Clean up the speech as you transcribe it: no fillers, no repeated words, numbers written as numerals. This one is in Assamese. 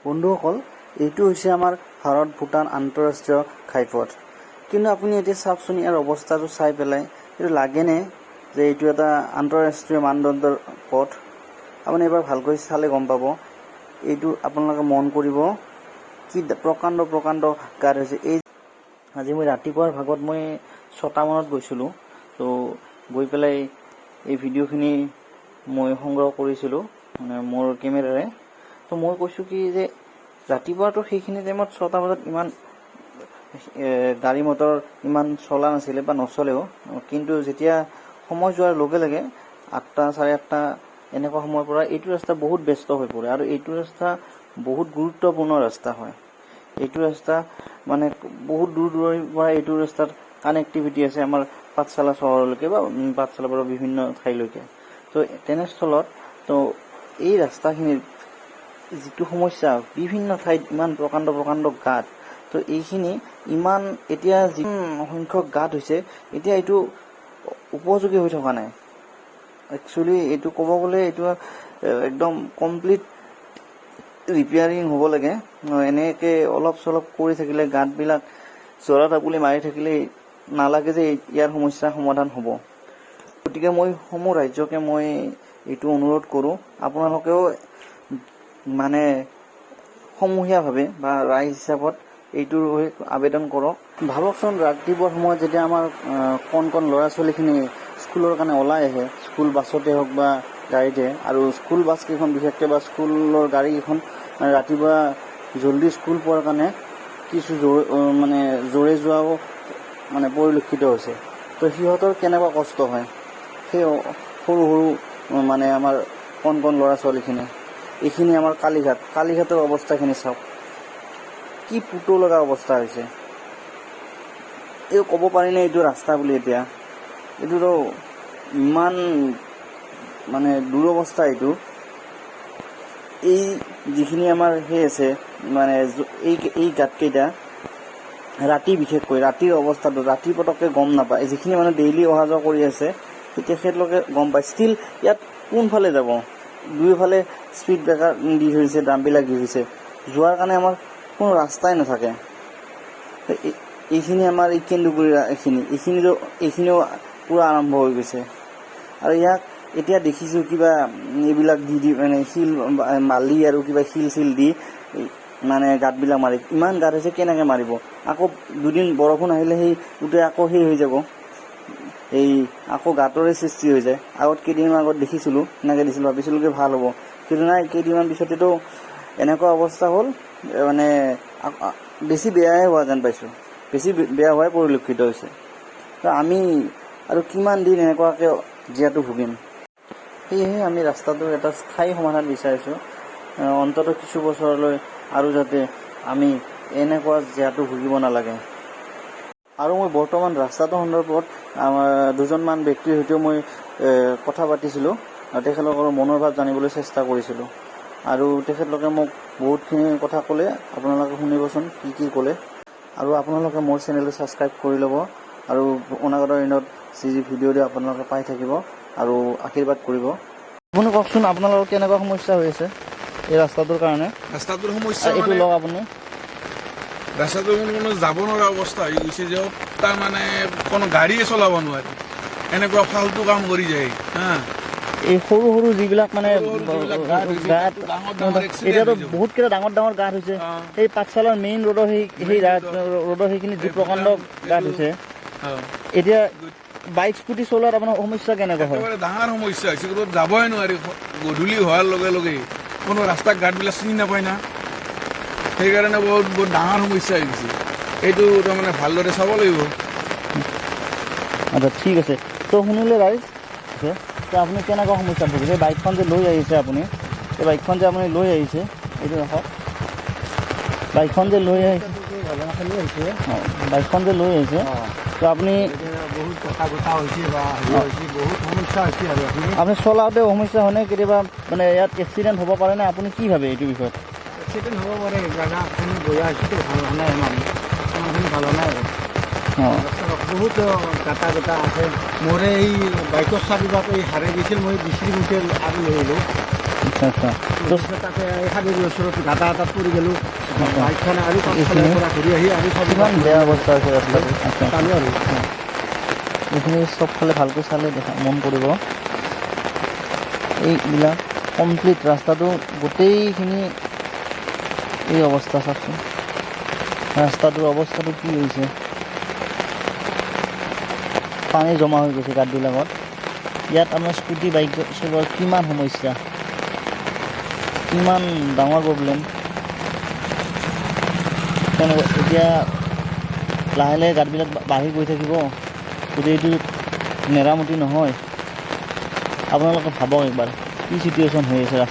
বন্ধুসকল, এইটো হৈছে আমাৰ ভাৰত ভূটান আন্তঃৰাষ্ট্ৰীয় ঘাইপথ। কিন্তু আপুনি এতিয়া চাওকচোন, ইয়াৰ অৱস্থাটো চাই পেলাই এইটো লাগেনে যে এইটো এটা আন্তঃৰাষ্ট্ৰীয় মানদণ্ডৰ পথ? আপুনি এবাৰ ভালকৈ চালে গম পাব। এইটো আপোনালোকে মন কৰিব, কি প্ৰকাণ্ড প্ৰকাণ্ড গাঁত হৈছে। আজি মই ৰাতিপুৱাৰ ভাগত মই 6টা মানত গৈছিলোঁ। তো গৈ পেলাই এই ভিডিঅ'খিনি মই সংগ্ৰহ কৰিছিলোঁ মানে মোৰ কেমেৰাৰে। তো মই কৈছোঁ কি যে ৰাতিপুৱাতো সেইখিনি টাইমত 6টা বজাত ইমান গাড়ী মটৰ ইমান চলা নাছিলে বা নচলেও, কিন্তু যেতিয়া সময় যোৱাৰ লগে লগে 8টা 8:30 এনেকুৱা সময়ৰ পৰা এইটো ৰাস্তা বহুত ব্যস্ত হৈ পৰে। আৰু এইটো ৰাস্তা বহুত গুৰুত্বপূৰ্ণ ৰাস্তা হয়। এইটো ৰাস্তা মানে বহুত দূৰ দূৰৰ পৰা এইটো ৰাস্তাত কানেক্টিভিটি আছে আমাৰ পাঠশালা চহৰলৈকে বা পাঠশালাৰ পৰা বিভিন্ন ঠাইলৈকে। তো তেনেস্থলত তো এই ৰাস্তাখিনিৰ যিটো সমস্যা, বিভিন্ন ঠাইত ইমান প্ৰকাণ্ড প্ৰকাণ্ড গাঁত। তো এইখিনি ইমান এতিয়া যি সংখ্যক গাঁত হৈছে, এতিয়া এইটো উপযোগী হৈ থকা নাই। একচুৱেলি এইটো ক'ব গ'লে এইটো একদম কমপ্লিট ৰিপেয়াৰিং হ'ব লাগে। এনেকৈ অলপ চলপ কৰি থাকিলে, গাঁতবিলাক জৰা টাপুলি মাৰি থাকিলে নালাগে যে ইয়াৰ সমস্যা সমাধান হ'ব। গতিকে মই সমূহ ৰাজ্যকে মই এইটো অনুৰোধ কৰোঁ, আপোনালোকেও মানে সমূহীয়াভাৱে বা ৰাইজ হিচাপত এইটোৰ হৈ আবেদন কৰক। ভাবকচোন, ৰাতিপুৱাৰ সময়ত যেতিয়া আমাৰ কণ কণ ল'ৰা ছোৱালীখিনি স্কুলৰ কাৰণে ওলাই আহে, স্কুল বাছতে হওক বা গাড়ীতে, আৰু স্কুল বাছকেইখন বিশেষকৈ বা স্কুলৰ গাড়ীকেইখন ৰাতিপুৱা জল্দি স্কুল পোৱাৰ কাৰণে কিছু জোৰে যোৱাও মানে পৰিলক্ষিত হৈছে। তো সিহঁতৰ কেনেকুৱা কষ্ট হয়, সেই সৰু সৰু মানে আমাৰ কণ কণ ল'ৰা ছোৱালীখিনি। এইখিনি আমাৰ কালীঘাটৰ অৱস্থাখিনি চাওক, কি পুতৌ লগা অৱস্থা হৈছে। এই ক'ব পাৰিনে এইটো ৰাস্তা বুলি? এতিয়া এইটোতো ইমান মানে দুৰৱস্থা। এইটো এই যিখিনি আমাৰ সেই আছে মানে এই গাঁতকেইটা ৰাতি, বিশেষকৈ ৰাতিৰ অৱস্থাটো ৰাতি পটককৈ গম নাপায়। যিখিনি মানুহ ডেইলি অহা যোৱা কৰি আছে তেখেতলোকে গম পায়। ষ্টিল ইয়াত কোনফালে যাব? দুয়োফালে স্পীড ব্ৰেকাৰ দি থৈছে, ড্ৰামবিলাক দি থৈছে, যোৱাৰ কাৰণে আমাৰ কোনো ৰাস্তাই নাথাকে। এইখিনি আমাৰ এই কেন্দুগুৰিৰ এইখিনিও পূৰা আৰম্ভ হৈ গৈছে। আৰু ইয়াক এতিয়া দেখিছোঁ কিবা এইবিলাক দি মানে শিল বালি আৰু কিবা শিল দি মানে গাঁতবিলাক মাৰি, ইমান গাঁত হৈছে, কেনেকৈ মাৰিব? আকৌ দুদিন বৰষুণ আহিলে সেই গোটেই আকৌ সেই হৈ যাব, এই আকৌ গাঁতৰে সৃষ্টি হৈ যায়। কেইদিনমান আগত দেখিছিলোঁ, এনেকৈ দিছিলোঁ, ভাবিছিলোঁ কি ভাল হ'ব, কিন্তু নাই, কেইদিনমান পিছতেতো এনেকুৱা অৱস্থা হ'ল, মানে বেছি বেয়াহে হোৱা যেন পাইছোঁ, বেছি বেয়া হোৱাই পৰিলক্ষিত হৈছে। তো আমি আৰু কিমান দিন এনেকুৱাকৈ জীয়াতু ভুগিম? সেয়েহে আমি ৰাস্তাটোৰ এটা স্থায়ী সমাধান বিচাৰিছোঁ, অন্ততঃ কিছু বছৰলৈ, আৰু যাতে আমি এনেকুৱা জীয়াতু ভুগিব নালাগে। আৰু মই বৰ্তমান ৰাস্তাটোৰ সন্দৰ্ভত আমাৰ দুজনমান ব্যক্তিৰ সৈতেও মই কথা পাতিছিলোঁ, তেখেতলোকৰ মনৰ ভাৱ জানিবলৈ চেষ্টা কৰিছিলোঁ। আৰু তেখেতলোকে মোক বহুতখিনি কথা ক'লে, আপোনালোকে শুনিবচোন কি কি ক'লে। আৰু আপোনালোকে মোৰ চেনেলটো ছাবস্ক্ৰাইব কৰি ল'ব, আৰু অনাগত দিনত যি ভিডিঅ' দিয়ে আপোনালোকে পাই থাকিব, আৰু আশীৰ্বাদ কৰিব। আপুনি কওকচোন, আপোনালোকৰ কেনেকুৱা সমস্যা হৈ আছে এই ৰাস্তাটোৰ কাৰণে? ৰাস্তাটোৰ সমস্যা এইটো লওক আপুনি। ৰাস্তাটোৰ কোনো যাব নোৱাৰা অৱস্থা হৈ গৈছে, যে তাৰ মানে কোনো গাড়ীয়ে চলাব নোৱাৰে, এনেকুৱা ফাল্টু কাম কৰি যায়। এই সৰু সৰু যিবিলাক মানে গাঁত, এতিয়াতো বহুতকেইটা ডাঙৰ ডাঙৰ গাঁত হৈছে। সেই পাঠশালাৰ মেইন ৰোডৰ সেই ৰোডৰ সেইখিনি যি প্ৰকাণ্ড গাঁত হৈছে, এতিয়া বাইক স্কুটি চলোৱাত আপোনাৰ সমস্যা কেনেকুৱা হয়? ডাঙৰ সমস্যা হৈছে, যাবই নোৱাৰি। গধূলি হোৱাৰ লগে লগে কোনো ৰাস্তা ঘাটবিলাক চিনি নাপায় না, সেইকাৰণে বহুত ডাঙৰ সমস্যা হৈ গৈছে। এইটো তাৰমানে ভালদৰে চাব লাগিব। আচ্ছা, ঠিক আছে। তো শুনিলে ৰাইজ, তো আপুনি কেনেকুৱা সমস্যাত ভুগিছে? বাইকখন যে লৈ আহিছে আপুনি, এই বাইকখন যে আপুনি লৈ আহিছে, এইটো ৰাখক। বাইকখন যে লৈ আহিছে, বাইকখন যে লৈ আহিছে, তো আপুনি বহুত কথা বতৰা হৈছে বা বহুত সমস্যা হৈছে। আৰু আপুনি চলাওঁতে সমস্যা হয়নে কেতিয়াবা? মানে ইয়াত এক্সিডেণ্ট হ'ব পাৰে নে? আপুনি কি ভাবে এইটো বিষয়ত? এক্সিডেণ্ট হ'ব পাৰে, জেগাখিনি বয়া হৈছে, ভাল হোৱা নাই, মানুহখিনি ভাল হোৱা নাই। বহুত গাটা আছে। মোৰে এই বাইকৰ চাবিপাত এই হাৰাই গৈছিল, মই বিচৰি গৈছিল আৰু লৈ আহিলোঁ। আচ্ছা তো তাতে হাবিৰ ওচৰত গাঁটা এটাত পৰি গ'লোঁ বাইকখন আৰু পাছফালৰ পৰা ঘূৰি আহি আৰু চব কিমান বেয়া অৱস্থা হৈছে ৰাস্তাটো আচ্ছা চালোঁ আৰু এইখিনি চবফালে ভালকৈ চালে দেখা মন কৰিব এইবিলাক কমপ্লিট ৰাস্তাটো গোটেইখিনি এই অৱস্থা চাওকচোন ৰাস্তাটোৰ অৱস্থাটো কি হৈছে পানী জমা হৈ গৈছে গাঁতবিলাকত ইয়াত আপোনাৰ স্কুটি বাইক চলোৱাৰ কিমান সমস্যা কিমান ডাঙৰ প্ৰব্লেম তেনেকুৱা এতিয়া লাহে লাহে গাঁতবিলাক বাঢ়ি গৈ থাকিব যদি এইটো মেৰামতি নহয় আপোনালোকে ভাবক একবাৰ কি চিটুৱেশ্যন হৈ আছে